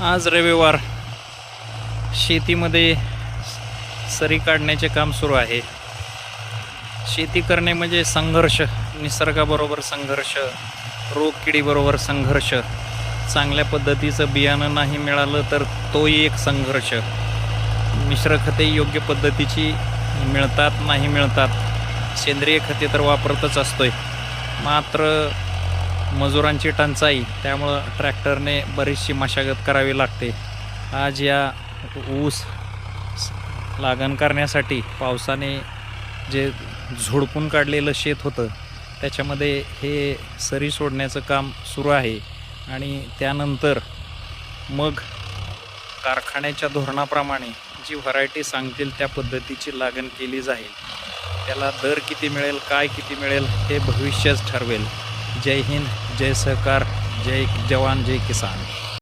आज रविवार, शेतीमध्ये सरी काढण्याचे काम सुरू आहे. शेती करणे म्हणजे संघर्ष, निसर्गाबरोबर संघर्ष, रोगकिडीबरोबर संघर्ष. चांगल्या पद्धतीचं बियाणं नाही मिळालं तर तोही एक संघर्ष. मिश्र खते योग्य पद्धतीची मिळतात नाही मिळतात, सेंद्रिय खते तर वापरतच असतोय, मात्र मजुरांची टंचाई, त्यामुळं ट्रॅक्टरने बरीचशी मशागत करावी लागते. आज या ऊस लागण करण्यासाठी पावसाने जे झोडपून काढलेलं शेत होतं त्याच्यामध्ये हे सरी सोडण्याचं काम सुरू आहे. आणि त्यानंतर मग कारखान्याच्या धोरणाप्रमाणे जी व्हरायटी सांगतील त्या पद्धतीची लागण केली जाईल. त्याला दर किती मिळेल, काय किती मिळेल हे भविष्यच ठरवेल. जय हिंद, जय सहकार, जय जवान, जय किसान.